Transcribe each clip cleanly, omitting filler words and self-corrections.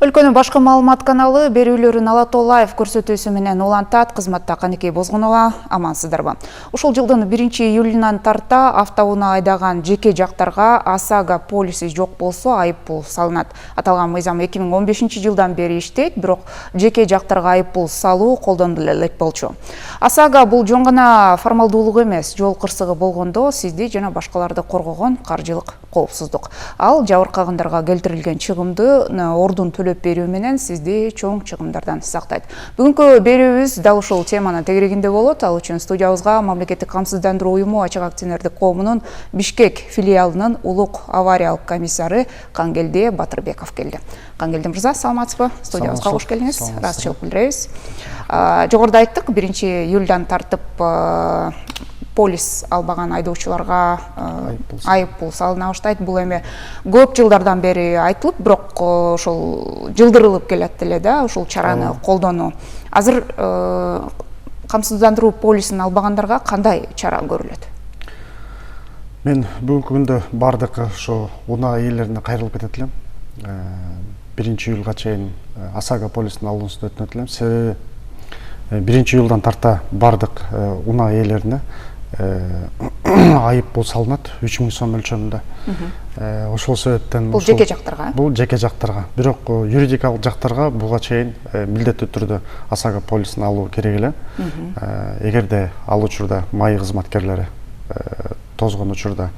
Өлкөнүн башкы маалымат каналы берүүлөрүн Ала Тоо Лайв көрсөтүүсү менен улантат. Кызматта Канекей Бозгунова, амансыздарбы. Ушул жылдын 1-июлунан тарта автоунаа айдаган жеке жактарга ОСАГО полиси жок болсо айыппул салынат. Аталган мыйзам 2015-жылдан бери иштейт, бирок жеке жактарга айыппул салуу колдонула элек болчу. ОСАГО бул жөн гана формалдуулук эмес, жол кырсыгы болгондо сизди жана башкаларды коргогон каржылык коопсуздук. Ал жабыркагандарга келтирилген чыгымды ордун төлөп берүү менен сизди чоң чыгымдардан сактайт. Бүгүнкү берүүбүз дал ушул теманын тегерегинде болот. Ал үчүн студиябызга мамлекеттик камсыздандыруу уюму ачык акционердик коомунун Бишкек филиалынын улук авариялык комиссары Кангелди Батырбеков келди. Кангелди мырза, саламатсызбы? Студиябызга кош келиңиз. Ыраазычылык билдиребиз. Жогоруда айттык, 1-июлдан тартып полис албаган айдоочуларга айыппул салына баштайт. Бул эми көп жылдардан бери айтылып, бирок ошол жылдырылып келет эле да, ушул чараны колдонуу. Азыр камсыздандыруу полисин албагандарга кандай чара көрүлөт? Мен бүгүнкү күндө бардык ошо унаа ээлерине кайрылып кетет элем. 1-июлга чейин ОСАГО полисин алуусун өтүнөт элем. Себеби 1-июлдан тарта бардык унаа ээлерине айыппул салынат 3000 сом өлчөмүндө. Ошол себептен бул жеке жактарга? Бул жеке жактарга. Бирок юридикалык жактарга буга чейин милдеттүү түрдө ОСАГО полисин алуу керек эле. Эгерде ал учурда майы кызматкерлери тозгон учурда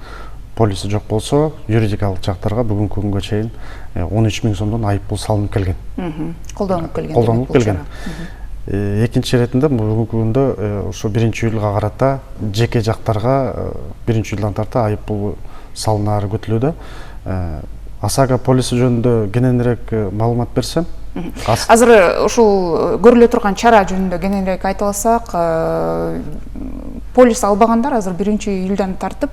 полиси жок болсо, юридикалык жактарга бүгүнкү күнгө чейин 13000 сомдон айыппул салынып келген. Колдонулуп келген. Экинчи иретинде бүгүнкү күндө ошо 1-июлга карата жеке жактарга 1-июлдан тарта айыппул салынары күтүлүүдө. ОСАГО полиси жөнүндө кененирээк маалымат берсем, азыр ушул көрүлө турган чара жөнүндө кененирээк айтып алсак, полис албагандар азыр 1-июлдан тартып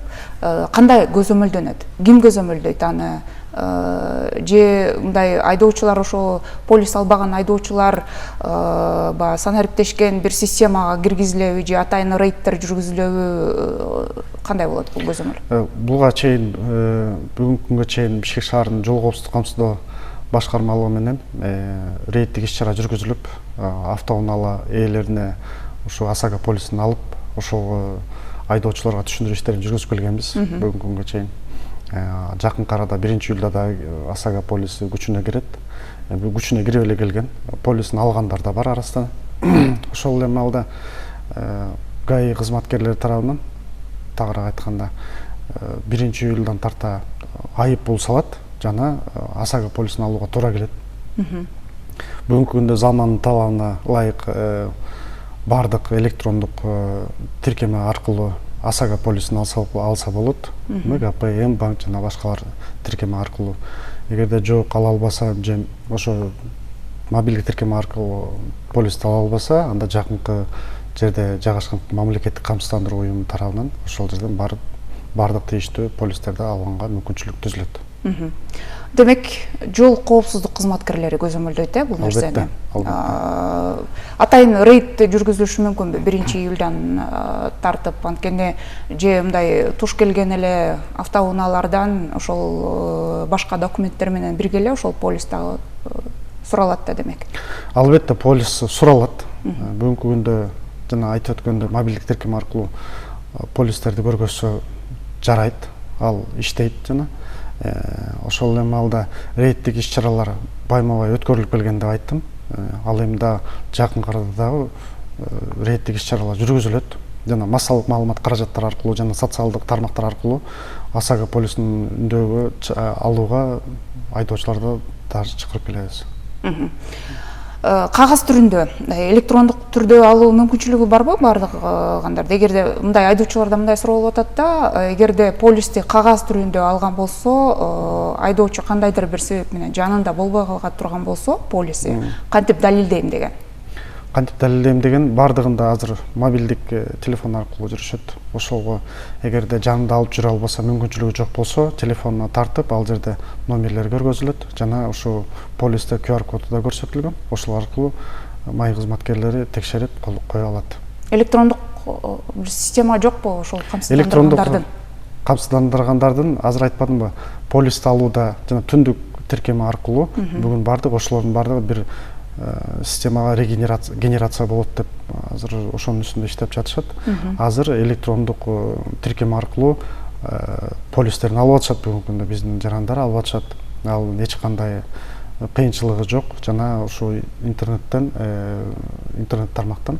кандай көзөмөлдөнөт? Ким көзөмөлдөйт аны? Же мындай айдоочулар, ошо полис албаган айдоочулар санариптешкен бир системага киргизилеби же атайын рейдтер жүргүзүлөбү? Кандай болот бул көзөмөл? Буга чейин бүгүнкү күнгө чейин Бишкек шаарынын жол коопсуздук камсыздоо башкармалыгы менен рейдтик иш-чара жүргүзүлүп, автоунаалар ээлерине ушу ОСАГО полисин алып, ошол айдоочуларга түшүндүрүү иштерин жүргүзүп келгенбиз бүгүнкү күнгө чейин. Жакынкы арада 1-июлда да ОСАГО полиси күчүнө кирет. Күчүнө кирип эле келген. Полисин алгандар да бар арасында. Ошол эле маалда ГАИ кызматкерлери тарабынан, тагыраак айтканда, 1-июлдан тарта айыппул салат жана ОСАГО полисин алууга туура келет. Бүгүнкү күндө замандын талабына ылайык бардык электрондук тиркеме аркылуу ОСАГО полисин алса болот. МГП, банк жана башкалар тиркеме аркылуу. Эгерде жок, ала албаса, же ошо мобилдик тиркеме аркылуу полисти ала албаса, анда жакынкы жерде жайгашкан мамлекеттик камсыздандыруу уюму тарабынан ошол жерден барып бардык тийиштүү полистерди алганга мүмкүнчүлүк түзүлөт. Демек, жол коопсуздук кызматкерлери көзөмөлдөйт бул нерсени. Атайын рейд жүргүзүлүшү мүмкүнбү 1-июлдан тартып, анткени же мындай туш келген эле автоунаалардан ошол башка документтер менен бирге эле ошол полис дагы суралат да демек. Албетте полис суралат. Бүгүнкү күндө жана айтып өткөндөй мобилдик тиркеме аркылуу полистерди көргөзсө жарайт, ал иштейт жана ошол эле маалда рейдтик иш-чаралар байма-бай өткөрүлүп келген деп айттым. Ал эми да жакын арада дагы рейдтик иш-чаралар жүргүзүлөт. Жана массалык маалымат каражаттары аркылуу жана социалдык тармактар аркылуу ОСАГО полисинин үндөгү алууга айдоочуларды даже чакырып келебиз. Кагаз түрүндө, электрондук түрдө алуу мүмкүнчүлүгү барбы бардыгандарды? Эгерде мындай айдоочуларда мындай суроо болот атта, эгерде полисти кагаз түрүндө алган болсо, айдоочу кандайдыр бир себеп менен жанында болбой калган турган болсо, полиси кантип далилдейм деген? Кантип далилдейм деген бардыгында азыр мобилдик телефон аркылуу жүрүшөт. Ошолго эгерде жанында алып жүрө албаса, мүмкүнчүлүгү жок болсо, телефонуна тартып, ал жерде номерлер көргөзүлөт. Жана ошо полисте QR коду да көрсөтүлгөн. Ошол аркылуу майы кызматкерлери текшерип кое алат. Электрондук система жокпу ошол камсыздандыргандардын? Камсыздандыргандардын азыр айтпадымбы? Полисти алууда жана түндүк тиркеме аркылуу бүгүн бардык ошолордун бардыгы бир системага генерация болот деп азыр ошонун үстүндө иштеп жатышат. Азыр электрондук тиркеме аркылуу полистерин алып атышат, бүгүнкү күндө биздин жарандар алып атышат. Ал эч кандай кыйынчылыгы жок. Жана ушу интернет тармактан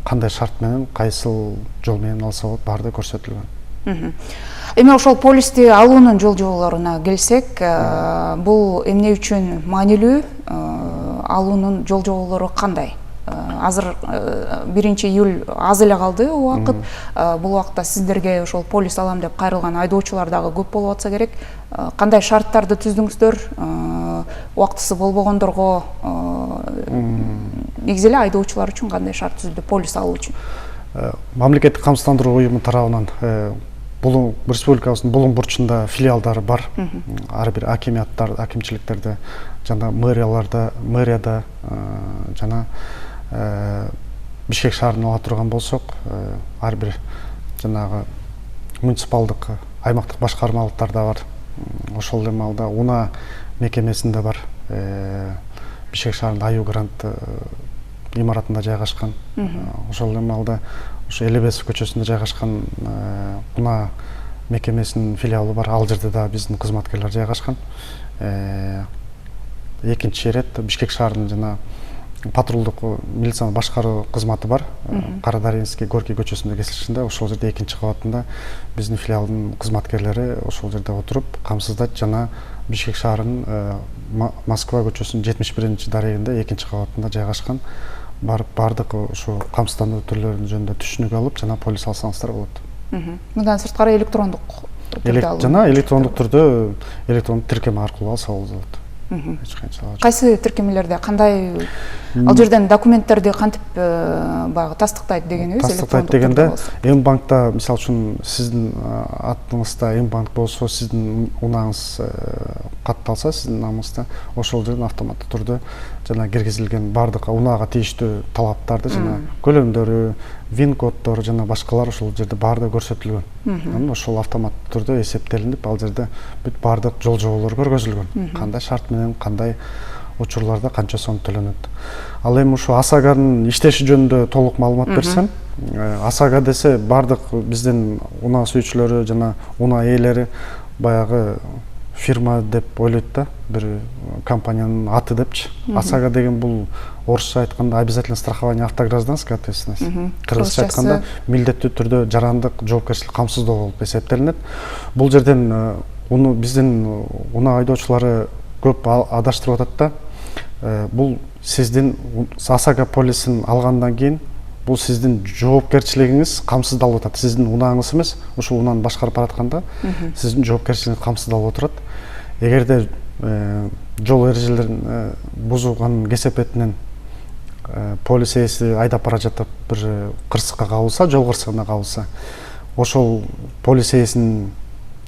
кандай шарт менен, кайсыл жол менен алса болот, баары көрсөтүлгөн. Эми ошол полисти алуунун жол жоболоруна келсек, бул эмне үчүн маанилүү, алуунун жол жоболору кандай? Азыр 1-июль аз эле калды убакыт. Бул убакта сиздерге ошол полис алам деп кайрылган айдоочулар дагы көп болуп атса керек. Кандай шарттарды түздүңүздөр? Убактысы болбогондорго негизи эле айдоочулар үчүн кандай шарт түзүлдү полис алуу үчүн? Мамлекеттик камсыздандыруу уюму тарабынан республикабыздын Булуң бурчунда филиалдары бар. Ар бир акимчиликтерде жана мэрияда жана Бишкек шаарына ала турган болсок, ар бир жанагы муниципалдык аймактык башкармалыктарда бар. Ошол эле маалда унаа мекемесинде бар. Бишкек шаарында Аю Грант имаратында жайгашкан. Ошол эле маалда ушу Элебесов көчөсүндө жайгашкан унаа мекемесинин филиалы бар. Ал жерде да биздин кызматкерлер жайгашкан. Экинчи ирет Бишкек шаарынын жана патрулдук милицияны башкаруу кызматы бар. Карадаринский Горький көчөсүндө кесилишинде, ошол жерде экинчи кабатында биздин филиалдын кызматкерлери ошол жерде отуруп камсыздайт. Жана Бишкек шаарынын Москва көчөсүнүн 71-чи дарегинде экинчи кабатында жайгашкан. Бардык ушу камсыздандыруу түрлөрүнүн жөнүндө түшүнүк алып, жана полис алсаңыздар болот. Мындан сырткары электрондук түрдө алуу. Жана электрондук түрдө электрондук тиркеме аркылуу алса болот. Кайсы тиркемелерде кандай ал жерден документтерди кантип баягы тастыктайт дегенибиз? Тастыктайт дегенде М-банкта, мисалы үчүн сиздин атыңызда М-банк болсо, сиздин унааңыз катталса, сиздин намыңызда ошол жерден автоматтык түрдө жана киргизилген бардык унаага тийиштүү талаптарды жана көлөмдөрү, вин коддору жана башкалар ошол жерде баардыгы көрсөтүлгөн. Ошол автоматтык түрдө эсептелинип, ал жерде бүт баардык жол жоболор көргөзүлгөн. Кандай шарт менен, кандай учурларда канча сом төлөнөт. Ал эми ушу АСАГанын иштеши жөнүндө толук маалымат берсем, АСАГа десе баардык биздин унаа сүйүүчүлөрү жана унаа ээлери баягы фирма деп ойлойт да, бир компаниянын аты депчи. АСАГа деген бул орусча айтканда обязательно страхование автогражданской ответственности. Кыргызча айтканда милдеттүү түрдө жарандык жоопкерчилик камсыздоо болуп эсептелинет. Бул жерден биздин унаа айдоочулары көп адаштырып атат да. Бул сиздин АСАГа полисин алгандан кийин бул сиздин жоопкерчилигиңиз камсыздалып атат. Сиздин унааңыз эмес, ушул унааны башкарып баратканда сиздин жоопкерчилигиңиз камсыздалып отурат. Эгерде жол эрежелерин бузганын кесепетинен полис ээси айдап бара жатып бир кырсыкка кабылса, жол кырсыгына кабылса, ошол полис ээсинин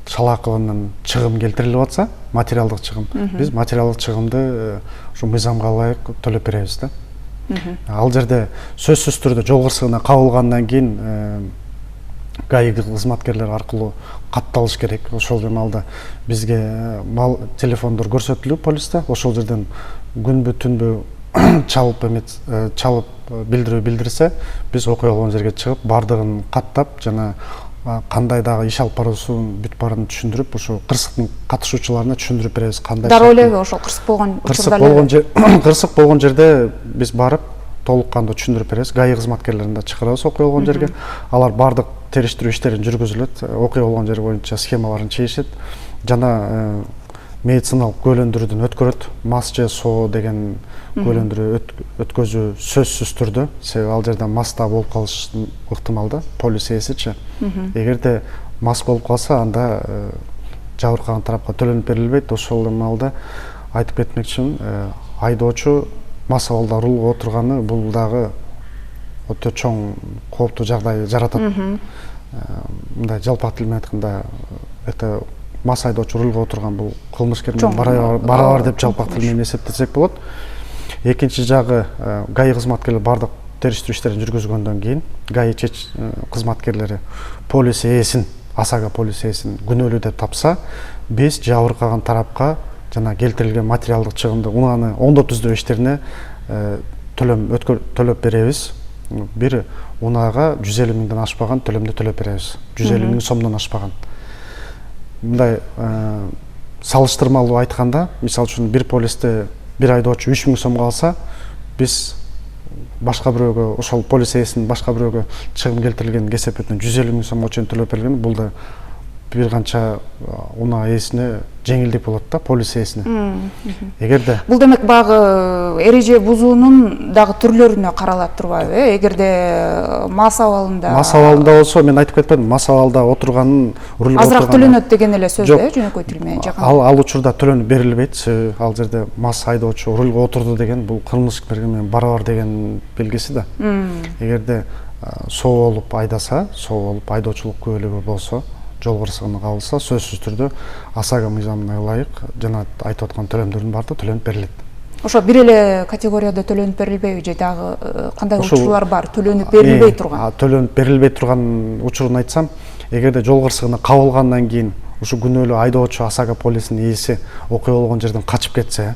шалаакыбынан чыгым келтирилип атса, материалдык чыгым, биз материалдык чыгымды ушу мыйзамга ылайык төлөп беребиз да. Ал жерде сөзсүз түрдө жол кырсыгына кабылгандан кийин ГАИ кызматкерлери аркылуу катталыш керек. Ошол маалда бизге телефондор көрсөтүлүп полисте, ошол жерден күнбү түнбү чалып билдирүү билдирсе, биз окуя болгон жерге чыгып, бардыгын каттап жана кандай дагы иш алып баруусунун бүт баарын түшүндүрүп, ушу кырсыктын катышуучуларына түшүндүрүп беребиз. Кандай дароо эле ошол кырсык болгон учурда кырсык болгон жерде биз барып толук кандуу түшүндүрүп беребиз. ГАИ кызматкерлерин да чакырабыз окуя болгон жерге. Алар бардык териштирүү иштерин жүргүзүлөт, окуя болгон жер боюнча схемаларын чечишет, жана медициналык көөлөндүрүүдөн өткөрөт. Мас же соо деген көөлөндүрүү өткөзүү сөзсүз түрдө, себеби ал жерде маста болуп калыш ыктымал да, полис ээсичи. Эгерде мас болуп калса, анда жабыркаган тарапка төлөнүп берилбейт. Ошол маалда айтып кетмекчимин, айдоочу мас абалда рулга отурганы бул дагы өтө чоң кооптуу жагдай жаратат. Мындай жалпак тил менен айтканда, это мас айдоочу рулга отурган бул кылмышкер менен барабар деп жалпак тил менен эсептесек болот. Экинчи жагы, ГАИ кызматкерлери бардык териштирүү иштерин жүргүзгөндөн кийин, ГАИ кызматкерлери полис ээсин, АСАГа полис ээсин күнөөлүү деп тапса, биз жабыркаган тарапка жана келтирилген материалдык чыгымды унааны оңдоп түздөө иштерине төлөп беребиз. Бир унаага 150 миңден ашпаган төлөмдү төлөп беребиз. 150 миң сомдон ашпаган. Мындай салыштырмалуу айтканда, мисалы үчүн бир полисте бир айдоочу 3 миң сомго алса, биз башка бирөөгө, ошол полис ээсинин башка бирөөгө чыгым келтирилген кесепетинен 150 миң сомго чейин төлөп берген, бул да бир канча унаа ээсине жеңилдик болот да, полис ээсине. Эгерде бул демек багы эреже бузуунун дагы түрлөрүнө каралат турбайбы? Эгерде мас абалында болсо, мен айтып кетпедим, мас абалда отурганын рулга азыраак төлөнөт деген эле сөз да, жөнөкөй тил менен жакын. Ал учурда төлөнүп берилбейт. Ал жерде мас айдоочу рулга отурду деген бул кылмыш менен барабар деген белгиси да. Эгерде соо болуп айдаса, соо болуп айдоочулук күбөлүгү болсо, жол кырсыгына кабылса, сөзсүз түрдө АСАГа мыйзамына ылайык жана айтып аткан төлөмдөрдүн баардыгы төлөнүп берилет. Ошо бир эле категорияда төлөнүп берилбейби же дагы кандай учурлар бар төлөнүп берилбей турган? Төлөнүп берилбей турган учурун айтсам, эгерде жол кырсыгына кабылгандан кийин ушу күнөөлүү айдоочу АСАГа полисинин ээси окуя болгон жерден качып кетсе,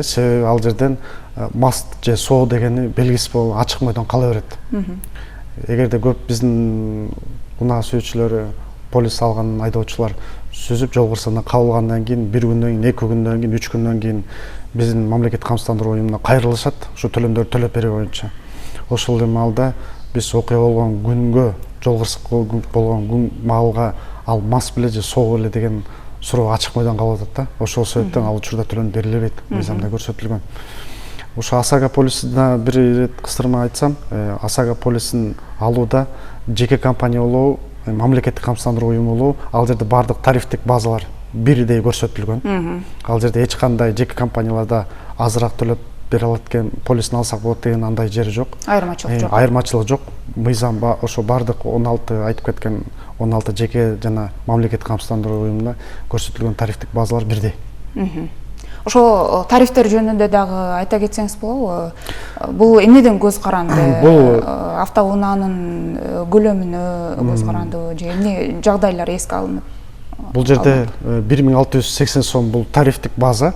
себеби ал жерден мас же соо дегени белгисиз болуп ачык мойдон кала берет. Эгерде көп биздин унаа сүйүүчүлөрү, полис алган айдоочулар сүзүп жол кырсыгына кабылгандан кийин 1 күндөн кийин, 2 күндөн кийин, 3 күндөн кийин биздин мамлекеттик камсыздандыруу уюмуна кайрылышат, ушу төлөмдөрдү төлөп берүү боюнча. Ошол эми маалда биз окуя болгон күнгө, жол кырсык болгон күн маалга ал мас беле же соо беле деген суроо ачык мойдон калып атат да. Ошол себептен ал учурда төлөнүп берилбейт, мыйзамда көрсөтүлгөн. Ушу АСАГа полисине бир ирет кыстырма айтсам, АСАГа полисин алууда жеке компания болобу, мамлекеттик камсыздандыруу уюму болобу, ал жерде баардык тарифтик базалар бирдей көрсөтүлгөн. Ал жерде эч кандай жеке компанияларда азыраак төлөп бере алат экен, полисин алсак болот деген андай жери жок. Айырмачылык жок. Мыйзам ошо баардык 16 айтып кеткен 16 жеке жана мамлекеттик камсыздандыруу уюмунда көрсөтүлгөн тарифтик базалар бирдей. Ошо тарифтер жөнүндө дагы айта кетсеңиз болобу? Бул эмнеден көз каранды? Бул автоунаанын көлөмүнө көз карандыбы же эмне жагдайлар эске алынып? Бул жерде 1680 сом бул тарифтик база.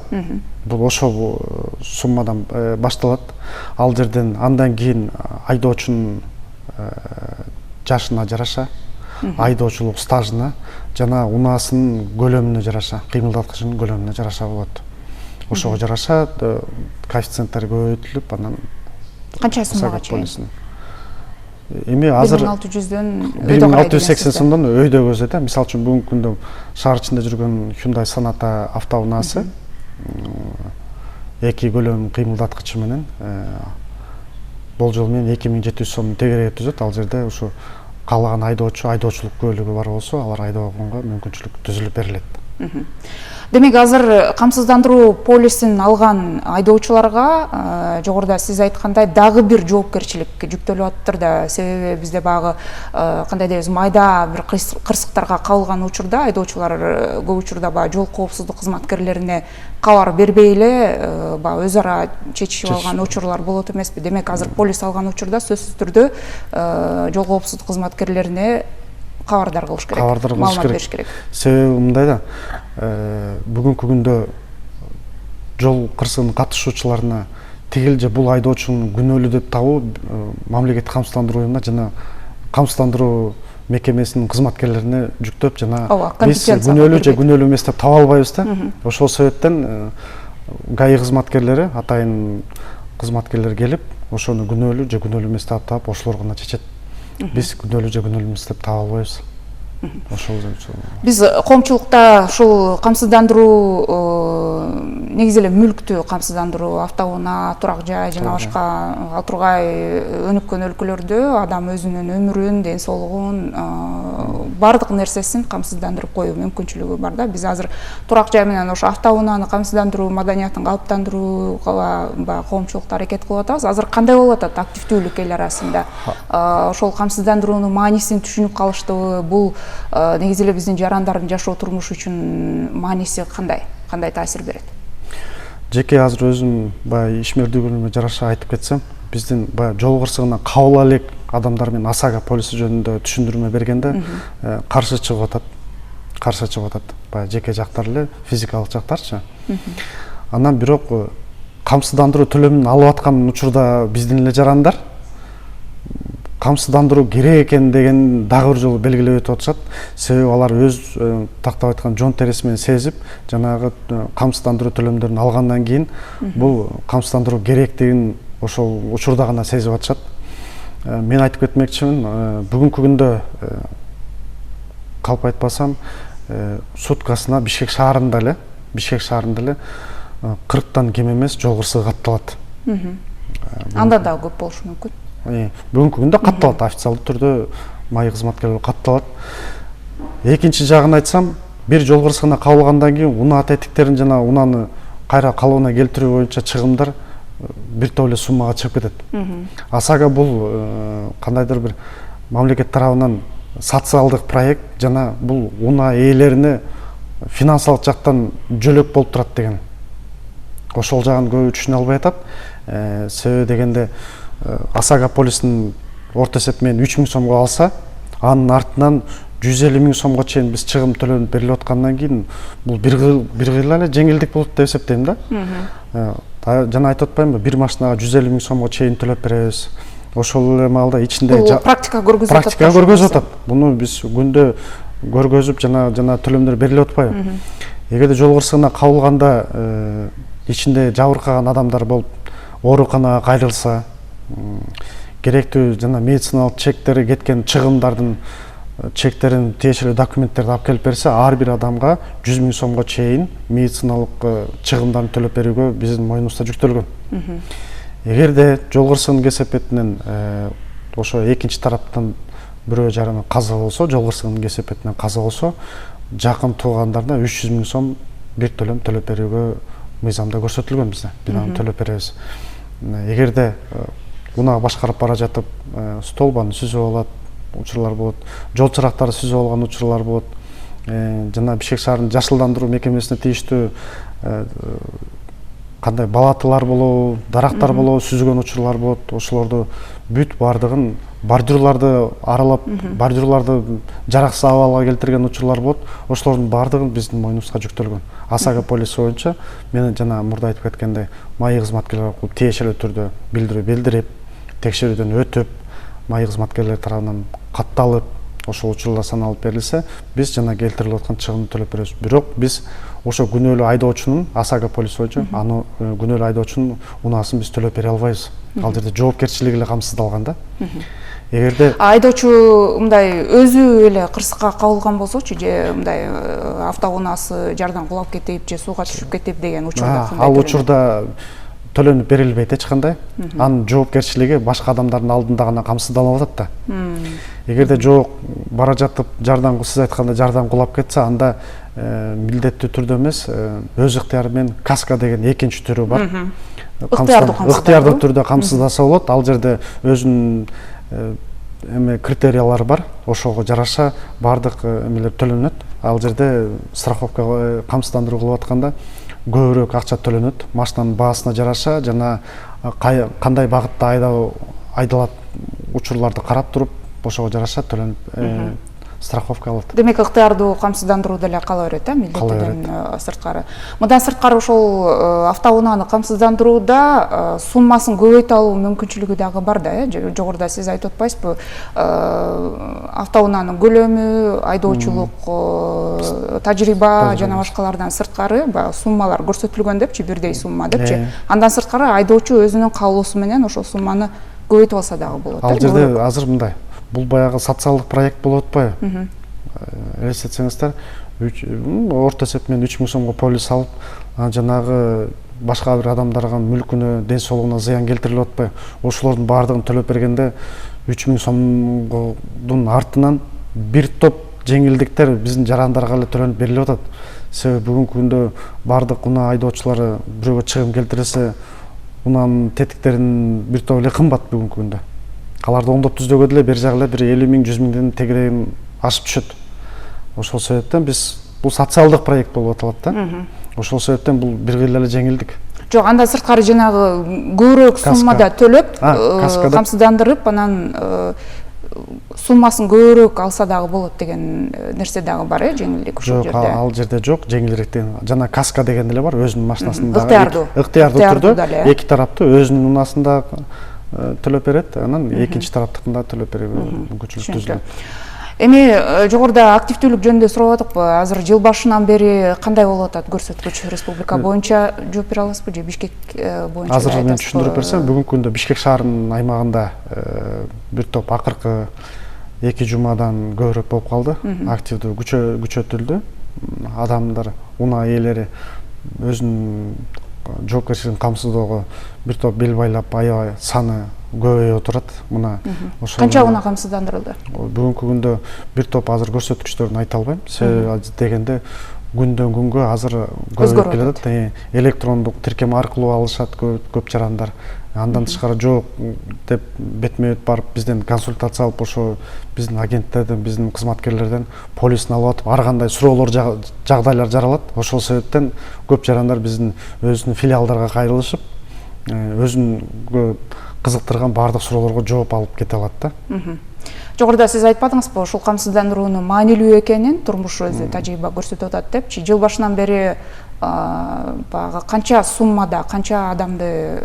Бул ошол суммадан башталат. Ал жерден андан кийин айдоочунун жашына жараша, айдоочулук стажына жана унаасынын көлөмүнө жараша, кыймылдаткычынын көлөмүнө жараша болот. Ошого жараша коэффициенттер көбөйтүлүп, анан канча суммага чейин? Эми азыр 1680 сомдон өйдө көзөйт. Мисалы үчүн бүгүнкү күндө шаар ичинде жүргөн Hyundai Sonata автоунаасы 2 көлөм кыймылдаткычы менен болжол менен 2700 сом тегереге түзөт. Ал жерде ушу каалаган айдоочулук күбөлүгү бар болсо, алар айдоогонго мүмкүнчүлүк түзүлүп берилет. Демек азыр камсыздандыруу полисин алган айдоочуларга жогоруда сиз айткандай дагы бир жоопкерчилик жүктөлүп атыптыр да. Себеби бизде багы кандай дейбиз, майда бир кырсыктарга кабылган учурда айдоочулар көп учурда жол коопсуздук кызматкерлерине кабар бербей эле өз ара чечишип алган учурлар болот эмеспи? Демек азыр полис алган учурда сөзсүз түрдө жол коопсуздук кызматкерлерине кабардар кылыш керек, маалымат бериш керек. Себеби мындай да, бүгүнкү күндө жол кырсыгынын катышуучуларына тигил же бул айдоочунун күнөөлүү деп табуу мамлекеттик камсыздандыруу уюмуна жана камсыздандыруу мекемесинин кызматкерлерине жүктөп жана биз күнөөлүү же күнөөлүү эмес деп таба албайбыз да. Ошол себептен ГАИ кызматкерлери, атайын кызматкерлер келип, ошону күнөөлүү же күнөөлүү эмес деп таап, ошолор гана чечет. Биз күнөөлүү же күнөөлүү эмес деп таба албайбыз. Биз коомчулукта ушул камсыздандыруу негизи эле мүлктү камсыздандыруу, автоунаа, турак жай жана башка ал тургай өнүккөн өлкөлөрдө адам өзүнүн өмүрүн, ден соолугун, баардык нерсесин камсыздандырып коюу мүмкүнчүлүгү бар да. Биз азыр турак жай менен ошо автоунааны камсыздандыруу маданиятын калыптандырууга коомчулукта аракет кылып атабыз. Азыр кандай болуп атат активдүүлүк эл арасында? Ошол камсыздандыруунун маанисин түшүнүп калыштыбы? Бул негизи эле биздин жарандардын жашоо турмушу үчүн мааниси кандай таасир берет? Жеке азыр өзүм баягы ишмердүүлүгүмө жараша айтып кетсем, биздин баягы жол кырсыгына кабыла элек адамдар менен АСАГа полиси жөнүндө түшүндүрмө бергенде каршы чыгып атат. каршы чыгып атат. Баягы жеке жактар эле, физикалык жактарчы. Анан бирок камсыздандыруу төлөмүн алып аткан учурда биздин эле жарандар камсыздандыруу керек экен деген дагы бир жолу белгилеп өтүп атышат. Себеби алар өз тактап айткан жон тереси менен сезип, жанагы камсыздандыруу төлөмдөрүн алгандан кийин бул камсыздандыруу керектигин ошол учурда гана сезип атышат. Мен айтып кетмекчимин, бүгүнкү күндө калп айтпасам, суткасына Бишкек шаарында эле 40тан кем эмес жол кырсыгы катталат. Анда да көп болушу мүмкүн. Бүгүнкү күндө катталат, официалдуу түрдө майы кызматкерлери катталат. Экинчи жагын айтсам, бир жол кырсыгына кабылгандан кийин унаа тетиктерин жана унааны кайра калыбына келтирүү боюнча чыгымдар бир топ эле суммага чыгып кетет. ОСАГО бул кандайдыр бир мамлекет тарабынан социалдык проект жана бул унаа ээлерине финансылык жактан жөлөк болуп турат деген. Ошол жагын көп түшүнө албай атат. Себеби дегенде ОСАГО полистин орто эсеп менен 3000 сомго алса, анын артынан 150 000 сомго чейин биз чыгым төлөнүп берилип аткандан кийин бул бир кыйла эле жеңилдик болот деп эсептейм да. Жана айтып атпаймынбы, бир машинага 150 000 сомго чейин төлөп беребиз. Ошол эле маалда ичинде практика көргөзүп атат. Буну биз күндө көргөзүп жана төлөмдөр берилип атпайбы? Эгерде жол кырсыгына кабылганда ичинде жабыркаган адамдар болуп, ооруканага кайрылса, керектүү жана медициналык чектери кеткен чыгымдардын чектерин, тиешелүү документтерди алып келип берсе, ар бир адамга 100 000 сомго чейин медициналык чыгымдарын төлөп берүүгө биздин мойнубузда жүктөлгөн. Эгерде жол кырсыгынын кесепетинен ошо экинчи тараптан бирөө жараны каза болсо, жол кырсыгынын кесепетинен каза болсо, жакын туугандарына 300 000 сом бир төлөм төлөп берүүгө мыйзамда көрсөтүлгөн бизде. Биз аны төлөп беребиз. Эгерде унаа башкарып бара жатып, столбаны сүзүп алат учурлар болот, жол чырактары сүзүп алган учурлар болот. Жана Бишкек шаарынын жашылдандыруу мекемесине тийиштүү кандай балатылар болобу, дарактар болобу сүзгөн учурлар болот. Ошолорду бүт бардыгын бордюрларды аралап, бордюрларды жараксыз абалга келтирген учурлар болот. Ошолордун бардыгын биздин мойнубузга жүктөлгөн. ОСАГО полиси боюнча мен жана мурда айтып кеткендей, майы кызматкерлери тиешелүү түрдө билдирүү билдирип, текшерүүдөн өтүп, майы кызматкерлери тарабынан катталып, ошол учурлар саналып берилсе, биз жана келтирилип аткан чыгымды төлөп беребиз. Бирок биз ошо күнөөлүү айдоочунун, ОСАГО полиси боюнча аны күнөөлүү айдоочунун унаасын биз төлөп бере албайбыз. Ал жерде жоопкерчилиги эле камсыздалган да. Эгерде айдоочу мындай өзү эле кырсыкка кабылган болсочу, же мындай автоунаасы жардан кулап кетип, же сууга түшүп кетип деген учурда кандай? Ал учурда төлөнүп берилбейт эч кандай. Анын жоопкерчилиги башка адамдардын алдында гана камсыздалып атат да. Эгерде жок бара жатып жардан, сиз айткандай жардан кулап кетсе, анда милдеттүү түрдө эмес, өз ыктыяры менен каска деген экинчи түрү бар. Ыктыярдуу түрдө камсыздаса болот. Ал жерде өзүнүн критериялары бар. Ошого жараша бардык эмелер төлөнөт. Ал жерде страховка камсыздандыруу кылып атканда көбүрөөк акча төлөнөт. Машинанын баасына жараша жана кандай багытта айдалат учурларды карап туруп, ошого жараша төлөнүп страховка алат. Демек, ыктыярдуу камсыздандыруу деле кала берет, милдеттен сырткары. Мындан сырткары ошол автоунааны камсыздандырууда суммасын көбөйтө алуу мүмкүнчүлүгү дагы бар да, жогоруда сиз айтып атпайсызбы? Автоунаанын көлөмү, айдоочулук тажрыйба жана башкалардан сырткары суммалар көрсөтүлгөн депчи, бирдей сумма депчи. Андан сырткары айдоочу өзүнүн каалоосу менен ошол сумманы көбөйтүп алса дагы болот. Ал жерде азыр мындай, бул баягы социалдык проект болуп атпайбы? Элестетсеңиздер, орто эсеп менен 3000 сомго полис алып, жанагы башка бир адамдарга мүлкүнө, ден соолугуна зыян келтирилип атпайбы? Ошолордун баардыгын төлөп бергенде 3000 сомдун артынан бир топ жеңилдиктер биздин жарандарга эле төлөнүп берилип атат. Себеби бүгүнкү күндө баардык унаа айдоочулары бирөөгө чыгым келтирсе, унаанын тетиктерин бир топ эле кымбат бүгүнкү күндө. Аларды оңдоп түздөгө деле бер жагы эле бир 50 000, 100 000ден тегерегин ашып түшөт. Ошол себептен биз бул социалдык проект болуп аталат да. Ошол себептен бул бир кыйла эле жеңилдик. Жок, андан сырткары жанагы көбүрөөк суммада төлөп, камсыздандырып, анан суммасын көбүрөөк алса дагы болот деген нерсе дагы бар, жеңилдик ушул Жок, жерде. ал жерде жок, жеңилирээктен жана каска деген деле бар, өзүнүн машинасында Ыктыярдуу түрдө эле. эки тараптуу өзүнүн унаасында төлөп берет, анан экинчи тараптыкында төлөп берүүгө мүмкүнчүлүк түзүлөт. Эми жогоруда активдүүлүк жөнүндө сурап атыкпы? Азыр жыл башынан бери кандай болуп атат көрсөткүч? Республика боюнча жооп бере аласызбы же Бишкек боюнча? Азыр мен түшүндүрүп берсем, бүгүнкү күндө Бишкек шаарынын аймагында бир топ акыркы 2 жумадан көбүрөөк болуп калды. Активдүү күчөтүлдү. Адамдар, унаа ээлери өзүнүн жоопкерчилигин камсыздоого бир топ бел байлап, аябай саны көбөйүп отурат. Мына ошо канча унаа камсыздандырылды? Бүгүнкү күндө бир топ азыр көрсөткүчтөрүн айта албайм. Себеби дегенде күндөн күнгө азыр көбөйүп келатат. Электрондук тиркем аркылуу алышат көп жарандар. Андан тышкары жок деп бетме бет барып бизден консультация алып, ошо биздин агенттерден, биздин кызматкерлерден полистин алып атып, ар кандай суроолор, жагдайлар жаралат. Ошол себептен көп жарандар биздин өзүнүн филиалдарга кайрылышып, өзүнүн кызыктырган баардык суроолорго жооп алып кете алат да. Жогоруда сиз айтпадыңызбы, ушул камсыздандыруунун маанилүү экенин турмуш өзү тажрыйба көрсөтүп атат депчи? Жыл башынан бери баягы канча суммада, канча адамды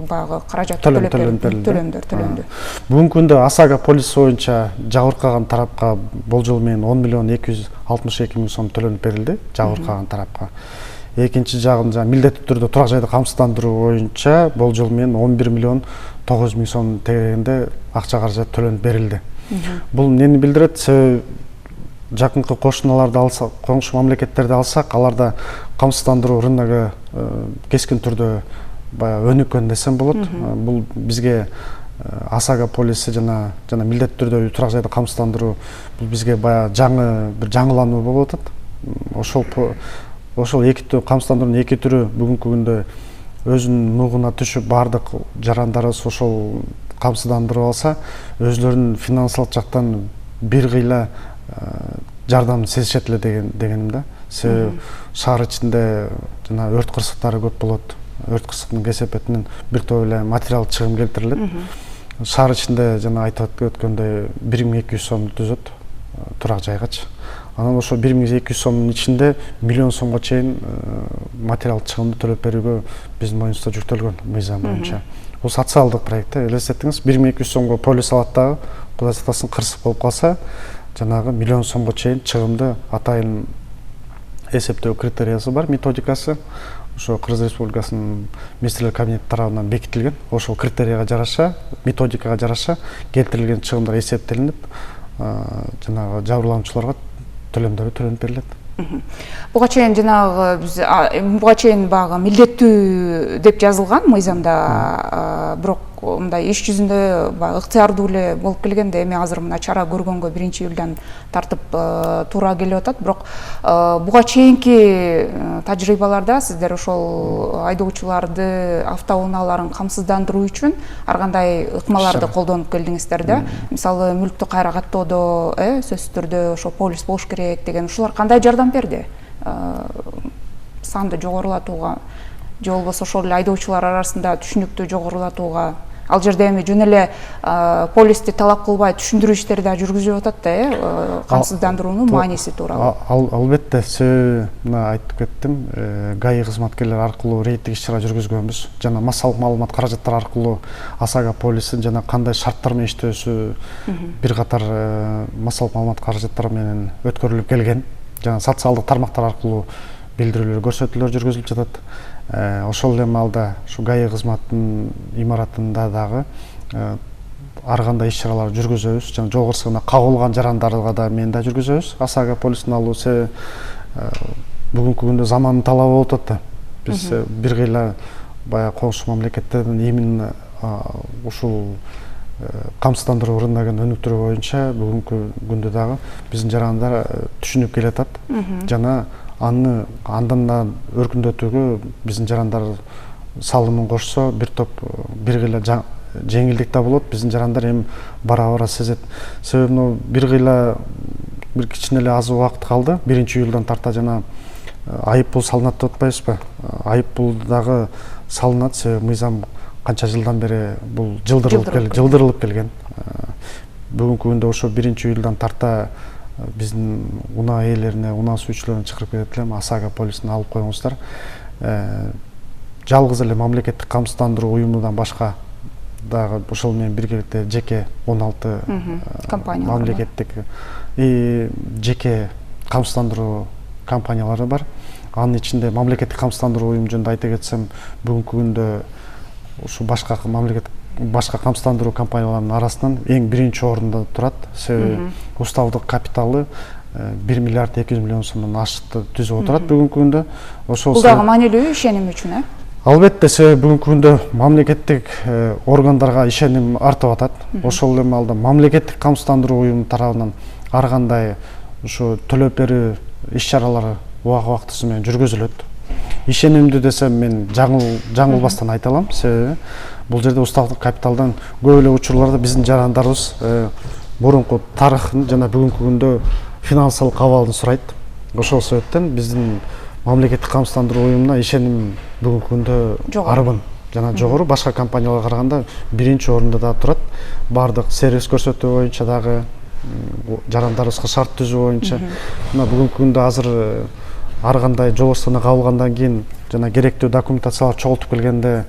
баягы каражат төлөндү? Бүгүнкү күндө ОСАГО полиси боюнча жабыркаган тарапка болжол менен 10 миллион 262 миң сом төлөнүп берилди жабыркаган тарапка. Экинчи жагын милдеттүү түрдө турак жайды камсыздандыруу боюнча болжол менен 11 миллион 900 миң сом тегерегинде акча каражат төлөнүп берилди. Бул эмнени билдирет? Себеби жакынкы кошуналарды алсак, коңшу мамлекеттерди алсак, аларда камсыздандыруу рыногу кескин түрдө баягы өнүккөн десем болот. Бул бизге ОСАГО полиси жана милдеттүү түрдө турак жайды камсыздандыруу бул бизге баягы бир жаңылануу болуп атат. Ошол эки камсыздандыруунун эки түрү бүгүнкү күндө өзүнүн нугуна түшүп, баардык жарандарыбыз ошол камсыздандырып алса, өзлөрүнүн финансылык жактан бир кыйла жардам сезишет эле дегеним да. Себеби шаар ичинде жана өрт кырсыктары көп болот. Өрт кырсыктын кесепетинен бир топ эле материал чыгым келтирилет. Шаар ичинде жана айтып өткөндөй 1200 сом түзөт турак жайгачы. Анан ошо 1200 сомдун ичинде миллион сомго чейин материал чыгымды төлөп берүүгө биздин моюнубузда жүктөлгөн мыйзам боюнча. Бул социалдык проект. Элестетиңиз, 1200 сомго полис алат дагы, Кудай сактасын, кырсык болуп калса, жанагы миллион сомго чейин чыгымды атайын эсептөө критериясы бар, методикасы. Ошо Кыргыз Республикасынын министрлер кабинети тарабынан бекитилген. Ошол критерияга жараша, методикага жараша келтирилген чыгымдар эсептелинип, жанагы жабырлануучуларга төлөмдөрү төлөнүп берилет. Буга чейин баягы милдеттүү деп жазылган мыйзамда, бирок мындай иш жүзүндө баягы ыктыярдуу эле болуп келгенде, эми азыр мына чара көргөнгө 1-июлдан тартып туура келип атат. Бирок буга чейинки тажрыйбаларда сиздер ошол айдоочуларды, автоунааларын камсыздандыруу үчүн ар кандай ыкмаларды колдонуп келдиңиздер да. Мисалы, мүлктү кайра каттоодо сөзсүз түрдө ошо полис болуш керек деген, ушулар кандай жардам берди? Санды жогорулатууга же болбосо ошол эле айдоочулар арасында түшүнүктү жогорулатууга? Ал жерде эми жөн эле полисти талап кылбай түшүндүрүү иштери да жүргүзүлүп атат да, камсыздандыруунун мааниси тууралуу. Албетте, себеби мына айтып кеттим, ГАИ кызматкерлери аркылуу рейдтик иш-чара жүргүзгөнбүз. Жана массалык маалымат каражаттары аркылуу ОСАГО полисин жана кандай шарттар менен иштөөсү бир катар массалык маалымат каражаттары менен өткөрүлүп келген. Жана социалдык тармактар аркылуу билдирүүлөр, көрсөтүүлөр жүргүзүлүп жатат. Ошол эле маалда ушу ГАИ кызматтын имаратында дагы ар кандай иш-чаралар жүргүзөбүз. Жана жол кырсыгына кагылган жарандарга да мен да жүргүзөбүз. ОСАГО полисин алуу себеби бүгүнкү күндө замандын талабы болуп атат да. Биз бир кыйла баягы коңшу мамлекеттердин именно ушул камсыздандыруу рыногун өнүктүрүү боюнча бүгүнкү күндө дагы биздин жарандар түшүнүп келатат. Жана андан да өркүндөтүүгө биздин жарандар салымын кошсо, бир топ бир кыйла жеңилдик да болот. Биздин жарандар эми бара сезет. Себеби бир кыйла бир кичине эле аз убакыт калды. 1-июлдан тарта жана айып пул салынат деп атпайбызбы? Айып пул дагы салынат, себеби мыйзам канча жылдан бери бул жылдырылып келген. бүгүнкү күндө ошо 1-июлдан тарта биздин унаа ээлерине, унаа сүйүүчүлөрүнө чакырып кетип элем, ОСАГО полисине алып коюңуздар. Жалгыз эле мамлекеттик камсыздандыруу уюмунан башка дагы ошол менен биргеликте жеке 16 компаниялар мамлекеттик жеке камсыздандыруу компаниялары бар. Анын ичинде мамлекеттик камсыздандыруу уюму жөнүндө айта кетсем, бүгүнкү күндө ушу башка камсыздандыруу компанияларынын арасынан эң биринчи орунда турат. Себеби уставдык капиталы 1 миллиард 200 миллион сомдон ашыкты түзүп отурат бүгүнкү күндө. Бул дагы маанилүү ишеним үчүн, Албетте, себеби бүгүнкү күндө мамлекеттик органдарга ишеним артып атат. Ошол эле маалда мамлекеттик камсыздандыруу уюму тарабынан ар кандай ушу төлөп берүү иш-чаралары убакыт менен жүргүзүлөт. Ишенимдүү десем мен жаңылбастан айта алам. Себеби бул жерде уставдык капиталдан көп эле учурларда биздин жарандарыбыз мурунку тарыхын жана бүгүнкү күндө финансылык абалын сурайт. Ошол себептен биздин мамлекеттик камсыздандыруу уюмуна ишеним бүгүнкү күндө арбын жана жогору. Башка компанияларга караганда биринчи орунда да турат. Бардык сервис көрсөтүү боюнча дагы, жарандарыбызга шарт түзүү боюнча. Мына бүгүнкү күндө азыр ар кандай жол астына кабылгандан кийин жана керектүү документациялар чогултуп келгенде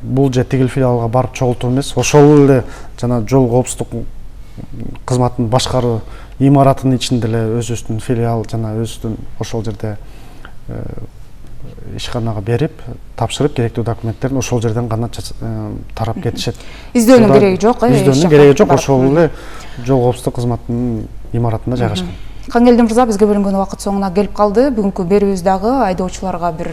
бул же тигил филиалга барып чогултуу эмес, ошол эле жана жол коопсуздук кызматын башкаруу имаратынын ичинде эле өзүбүздүн филиал жана өзүбүздүн ошол жерде ишканага берип, тапшырып, керектүү документтерин ошол жерден гана тарап кетишет. Издөөнүн кереги жок, Издөөнүн кереги жок, ошол эле жол коопсуздук кызматынын имаратында жайгашкан. Кангелди мырза, бизге бөлүнгөн убакыт соңуна келип калды. Бүгүнкү берүүбүз дагы айдоочуларга бир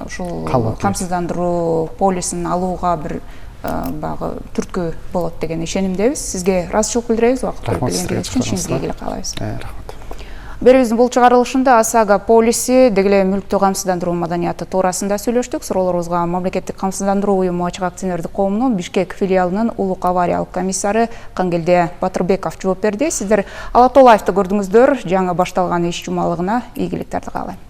ушул камсыздандыруу полисин алууга бир багы түрткү болот деген ишенимдебиз. Сизге ыраазычылык билдиребиз, убакыт бөлүп келгениңиз үчүн чыныңызга ийгилик каалайбыз. Рахмат. Берүүбүздүн бул чыгарылышында ОСАГО полиси деги эле мүлктүү камсыздандыруу маданияты туурасында сүйлөштүк. Суроолорубузга мамлекеттик камсыздандыруу уюму ачык акционердик коомунун Бишкек филиалынын улук авариялык комиссары Кангелди Батырбеков жооп берди. Сиздер Ала Тоо Лайфты көрдүңүздөр. Жаңы башталган иш жумалыгына ийгиликтерди каалайм.